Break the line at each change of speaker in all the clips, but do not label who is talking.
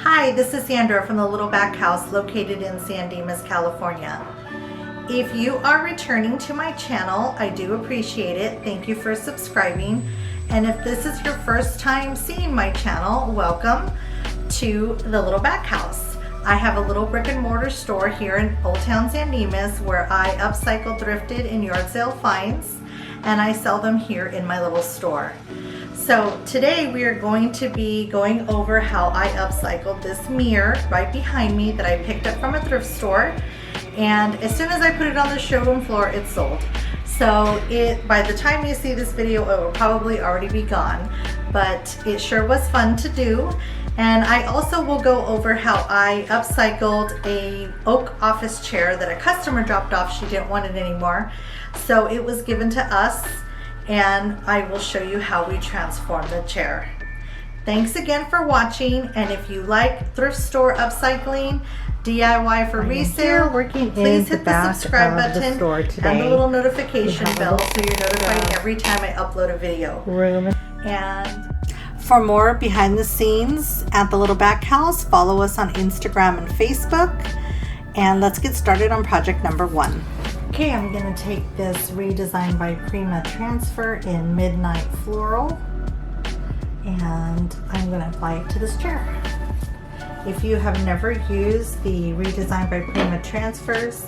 Hi, this is Sandra from the Little Back House located in San Dimas, California. If you are returning to my channel, I do appreciate it. Thank you for subscribing. And if this is your first time seeing my channel, welcome to the Little Back House. I have a little brick and mortar store here in Old Town San Dimas where I upcycle thrifted and yard sale finds, and I sell them here in my little store. So today we are going to be going over how I upcycled this mirror right behind me that I picked up from a thrift store. And as soon as I put it on the showroom floor, it sold. So by the time you see this video, it will probably already be gone, but it sure was fun to do. And I also will go over how I upcycled a oak office chair that a customer dropped off. She didn't want it anymore. So it was given to us, and I will show you how we transform the chair. Thanks again for watching, and if you like thrift store upcycling, DIY for resale, please hit the subscribe button and the little notification bell so you're notified every time I upload a video. And for more behind the scenes at the Little Back House, follow us on Instagram and Facebook. And let's get started on project number 1. Okay, I'm going to take this Redesigned by Prima transfer in Midnight Floral, and I'm going to apply it to this chair. If you have never used the Redesigned by Prima transfers,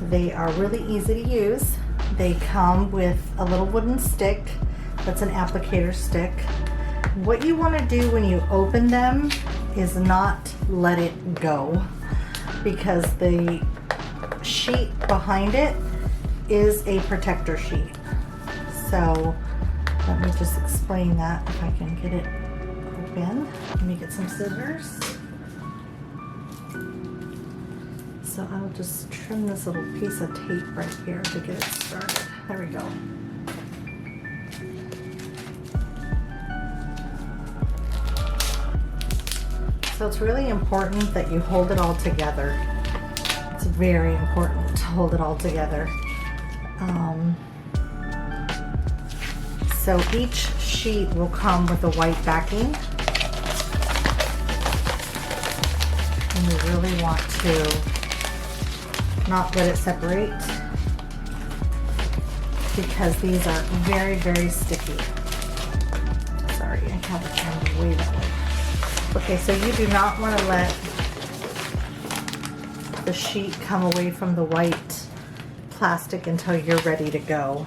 they are really easy to use. They come with a little wooden stick that's an applicator stick. What you want to do when you open them is not let it go, because the sheet behind it is a protector sheet. So let me just explain that if I can get it open. Let me get some scissors. So I'll just trim this little piece of tape right here to get it started. There we go. So it's really important that you hold it all together. It's very important to hold it all together. So each sheet will come with a white backing, and you really want to not let it separate, because these are very, very sticky. Sorry, I have it turned way that way. Okay, so you do not want to let the sheet come away from the white plastic until you're ready to go.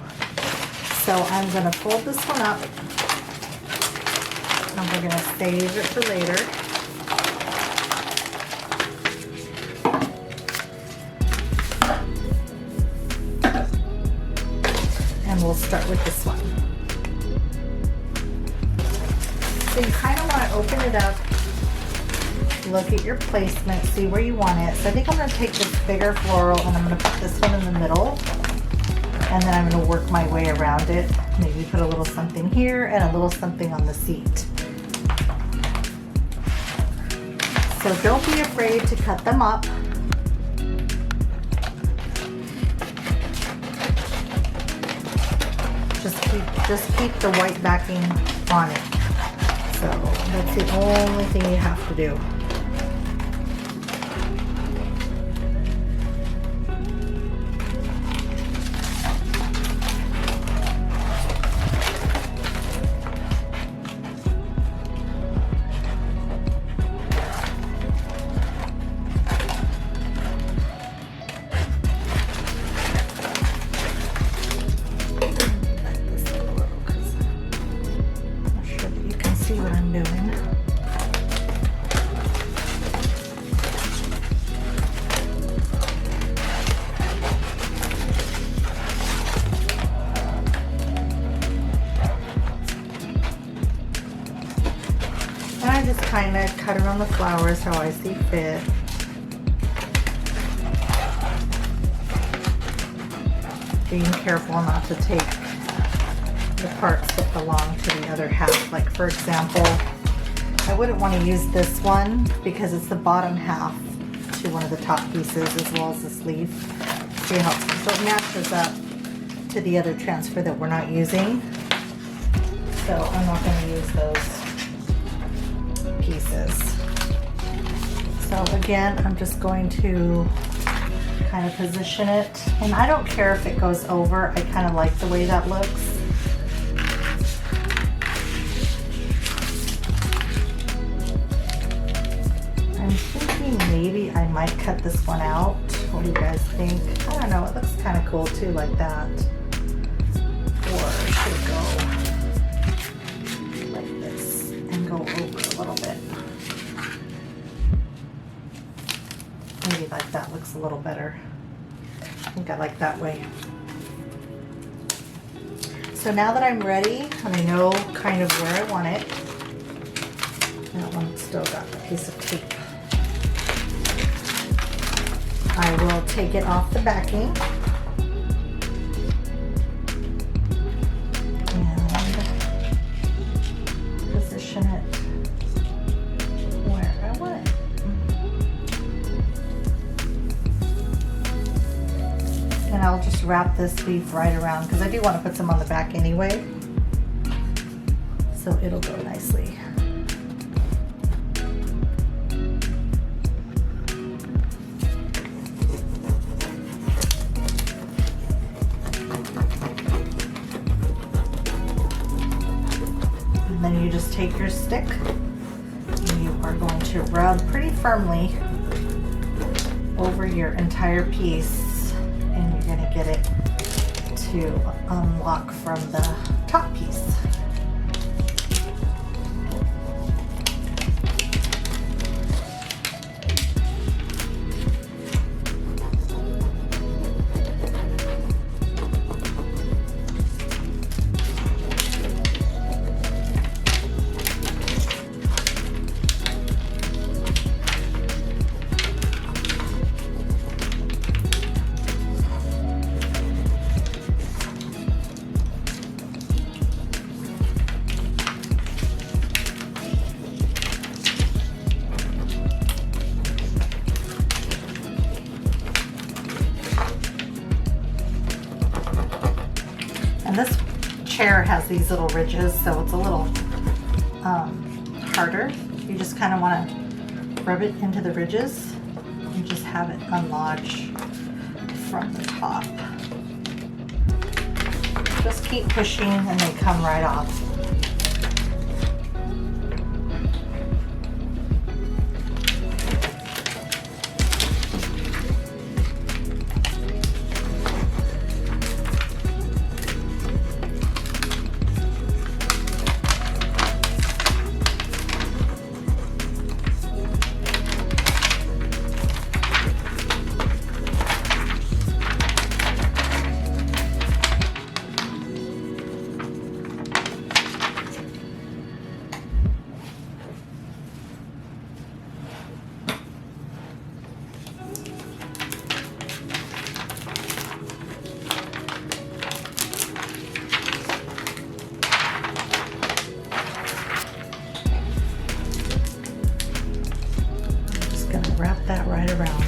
So I'm going to fold this one up, and we're going to save it for later. And we'll start with this one. So you kind of want to open it up, look at your placement, see where you want it. So I think I'm going to take this bigger floral and I'm going to put this one in the middle, and then I'm going to work my way around it. Maybe put a little something here and a little something on the seat. So don't be afraid to cut them up. Just keep the white backing on it. So that's the only thing you have to do. I just kind of cut around the flowers how I see fit. Being careful not to take the parts that belong to the other half. Like, for example, I wouldn't want to use this one because it's the bottom half to one of the top pieces as well as this leaf. See how so it matches up to the other transfer that we're not using. So I'm not going to use those pieces. So again, I'm just going to kind of position it. And I don't care if it goes over. I kind of like the way that looks. I'm thinking maybe I might cut this one out. What do you guys think? I don't know. It looks kind of cool too, like that. Or should it go like this and go over a little bit? Maybe like that looks a little better. I think I like that way. So now that I'm ready and I know kind of where I want it, that one still got a piece of tape. I will take it off the backing and position it where I want it. And I'll just wrap this leaf right around because I do want to put some on the back anyway, so it'll go nicely. And then you just take your stick and you are going to rub pretty firmly over your entire piece. And you're going to get it to unlock from the top piece. And this chair has these little ridges, so it's a little harder. You just kind of want to rub it into the ridges and just have it unlodge from the top. Just keep pushing and they come right off. Wrap that right around.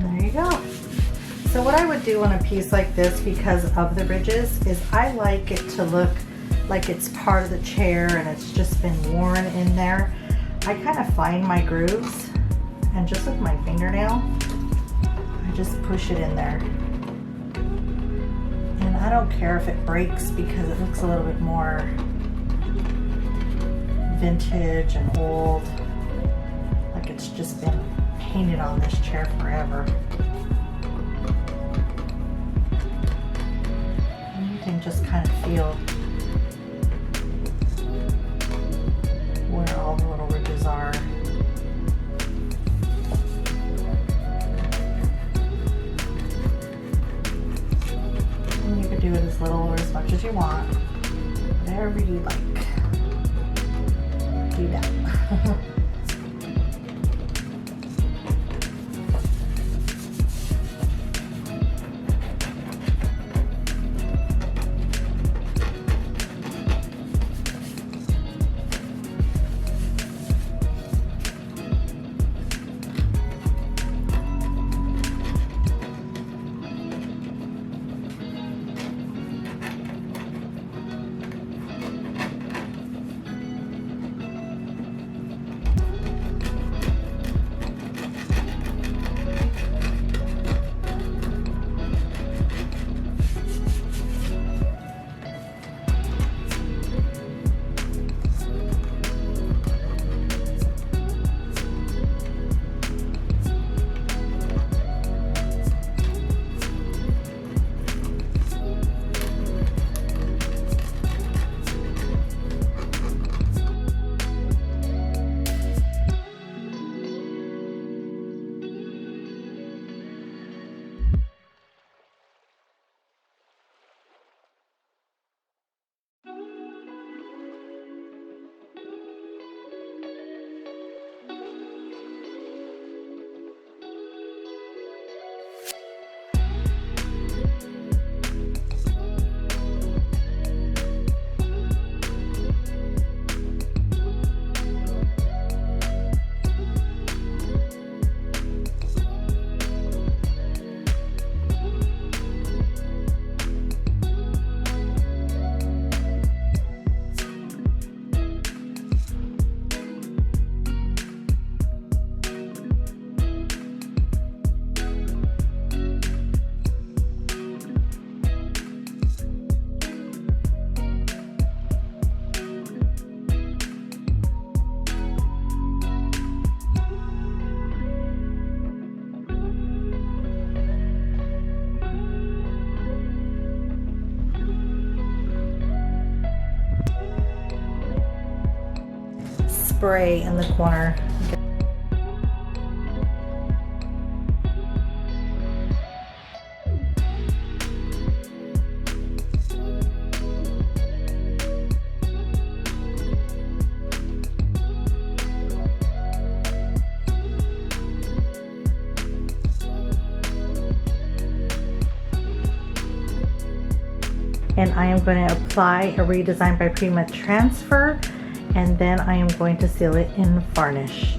There you go. So what I would do on a piece like this, because of the ridges, is I like it to look like it's part of the chair and it's just been worn in there. I kind of find my grooves and just with my fingernail, I just push it in there. And I don't care if it breaks because it looks a little bit more vintage and old, like it's just been painted on this chair forever. And you can just kind of feel where all the little ridges are. And you could do it as little or as much as you want, whatever you like. Do that. spray in the corner. And I am going to apply a Redesign by Prima transfer, and then I am going to seal it in varnish.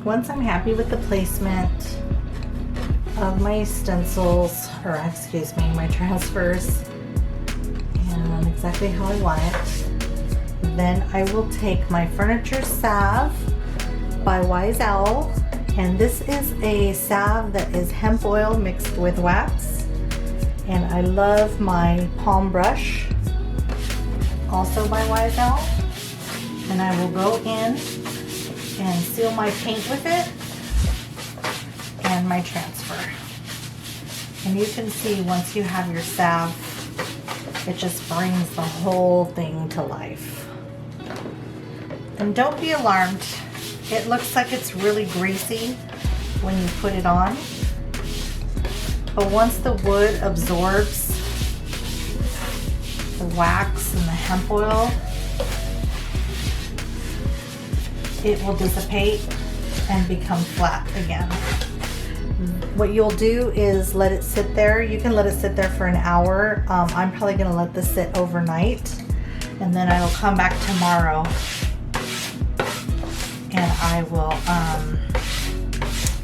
Once I'm happy with the placement of my stencils, or excuse me, my transfers, and exactly how I want it, then I will take my furniture salve by Wise Owl, and this is a salve that is hemp oil mixed with wax, and I love my palm brush, also by Wise Owl, and I will go in and seal my paint with it and my transfer. And you can see once you have your salve, it just brings the whole thing to life. And don't be alarmed, it looks like it's really greasy when you put it on, but once the wood absorbs the wax and the hemp oil, it will dissipate and become flat again. What you'll do is let it sit there. You can let it sit there for an hour. I'm probably gonna let this sit overnight, and then I will come back tomorrow and I will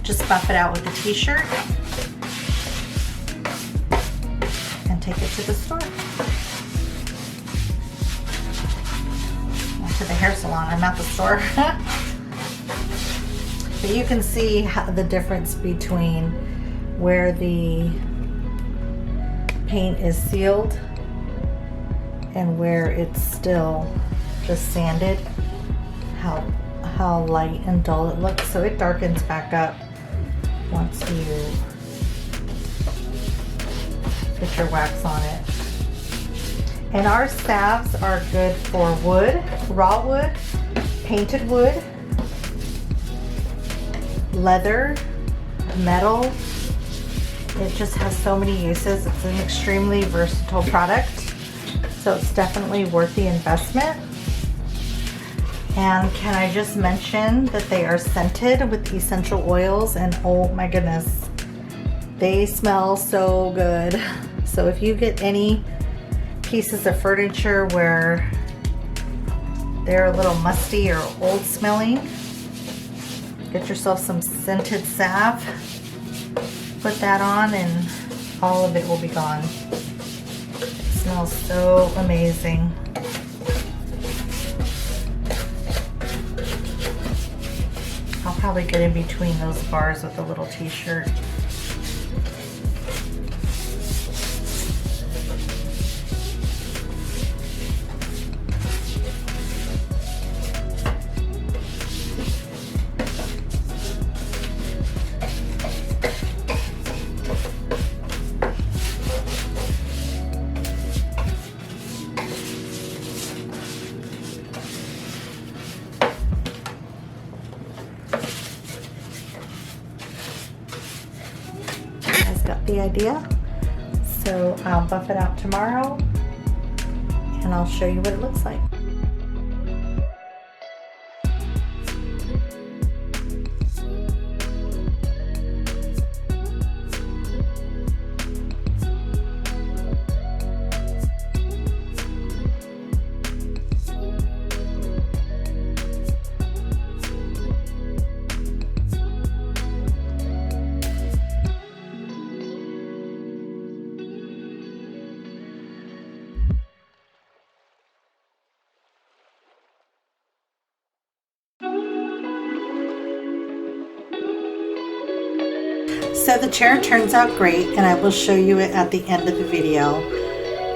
just buff it out with a t-shirt and take it to the store. To the hair salon, I'm at the store. But you can see the difference between where the paint is sealed and where it's still just sanded, how light and dull it looks. So it darkens back up once you put your wax on it. And our salves are good for wood, raw wood, painted wood, leather, metal. It just has so many uses. It's an extremely versatile product, so it's definitely worth the investment. And can I just mention that they are scented with essential oils, and oh my goodness, they smell so good. So if you get any pieces of furniture where they're a little musty or old smelling, get yourself some scented salve, put that on, and all of it will be gone. It smells so amazing. I'll probably get in between those bars with a little t-shirt. Got the idea, so I'll buff it out tomorrow and I'll show you what it looks like. So the chair turns out great, and I will show you it at the end of the video.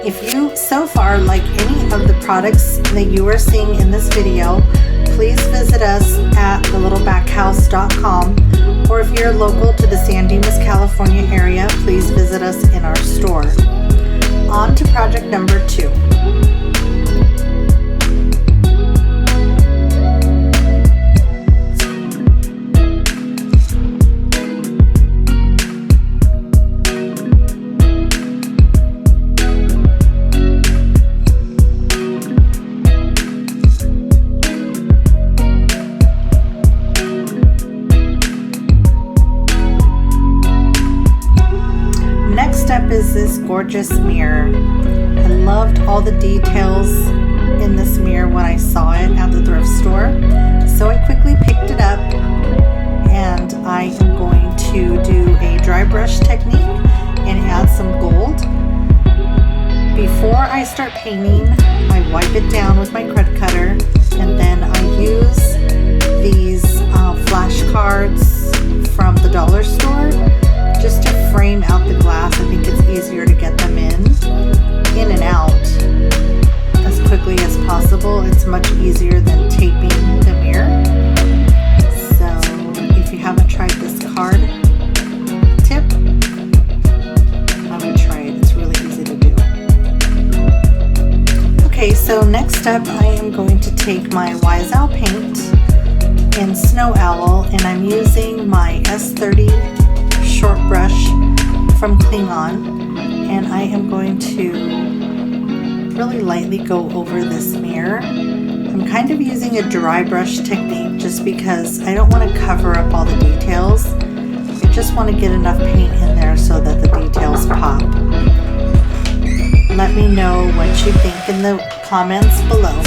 If you so far like any of the products that you are seeing in this video, please visit us at thelittlebackhouse.com, or if you're local to the San Dimas, California area, please visit us in our store. On to project number 2. Is this gorgeous mirror. I loved all the details in this mirror when I saw it at the thrift store, so I quickly picked it up, and I am going to do a dry brush technique and add some gold. Before I start painting, I wipe it down with my cred cutter, and then I use these flashcards from the dollar store just to frame out the glass. I think it's easier to get them in and out as quickly as possible. It's much easier than taping the mirror. So if you haven't tried this card tip, I would try it. It's really easy to do. Okay, so next up I am going to take my Wise Owl paint in Snow Owl, and I'm using my S30 short brush from Klingon, and I am going to really lightly go over this mirror. I'm kind of using a dry brush technique just because I don't want to cover up all the details. I just want to get enough paint in there so that the details pop. Let me know what you think in the comments below.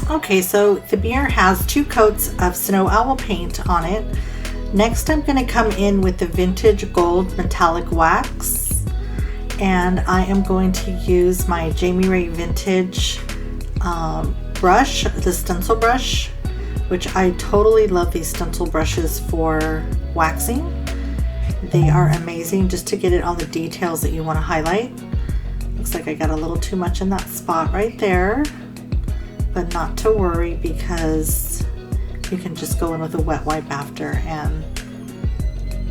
Okay, so the mirror has 2 coats of Snow Owl paint on it. Next, I'm going to come in with the Vintage Gold Metallic Wax, and I am going to use my Jamie Ray Vintage brush, the stencil brush, which I totally love these stencil brushes for waxing. They are amazing just to get it on the details that you want to highlight. Looks like I got a little too much in that spot right there, but not to worry because you can just go in with a wet wipe after and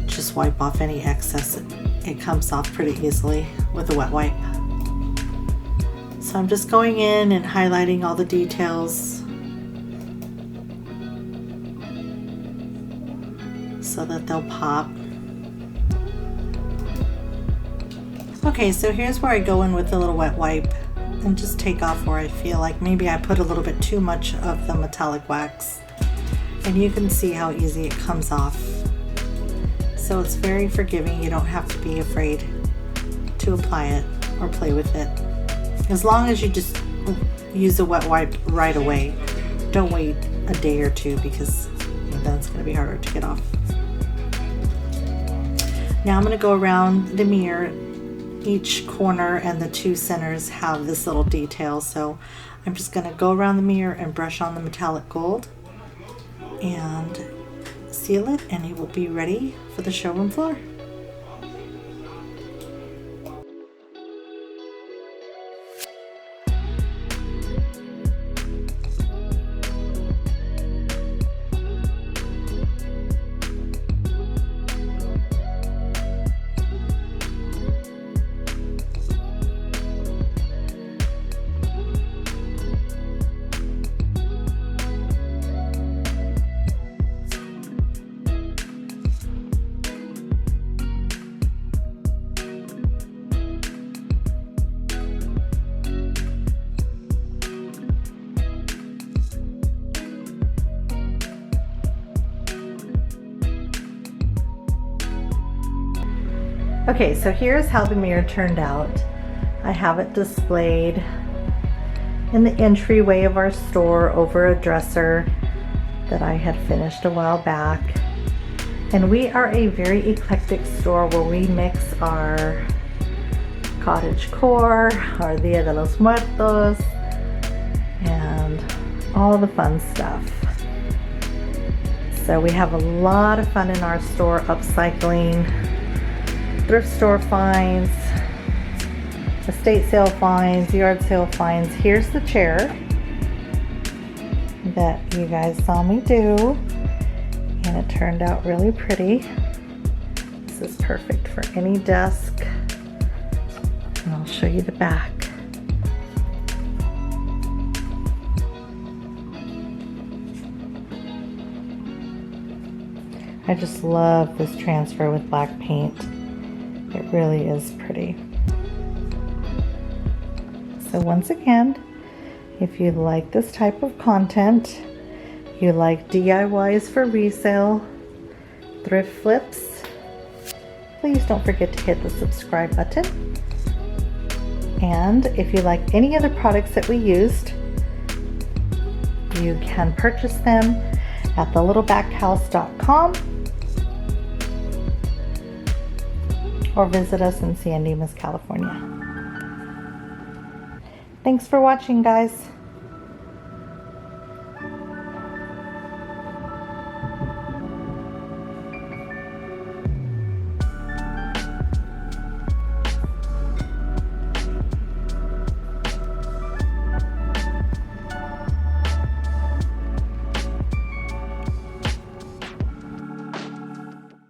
just wipe off any excess. It comes off pretty easily with a wet wipe. So I'm just going in and highlighting all the details so that they'll pop. Okay, so here's where I go in with a little wet wipe and just take off where I feel like maybe I put a little bit too much of the metallic wax. And you can see how easy it comes off. So it's very forgiving. You don't have to be afraid to apply it or play with it. As long as you just use a wet wipe right away. Don't wait a day or two because then it's going to be harder to get off. Now I'm going to go around the mirror. Each corner and the 2 centers have this little detail, so I'm just going to go around the mirror and brush on the metallic gold and seal it, and it will be ready for the showroom floor. Okay, so here's how the mirror turned out. I have it displayed in the entryway of our store over a dresser that I had finished a while back. And we are a very eclectic store where we mix our cottagecore, our Dia de los Muertos, and all the fun stuff. So we have a lot of fun in our store, upcycling, thrift store finds, estate sale finds, yard sale finds. Here's the chair that you guys saw me do, and it turned out really pretty. This is perfect for any desk, and I'll show you the back. I just love this transfer with black paint. It really is pretty. So once again, if you like this type of content, you like DIYs for resale, thrift flips, please don't forget to hit the subscribe button. And if you like any other products that we used, you can purchase them at thelittlebackhouse.com or visit us in San Dimas, California. Thanks for watching, guys.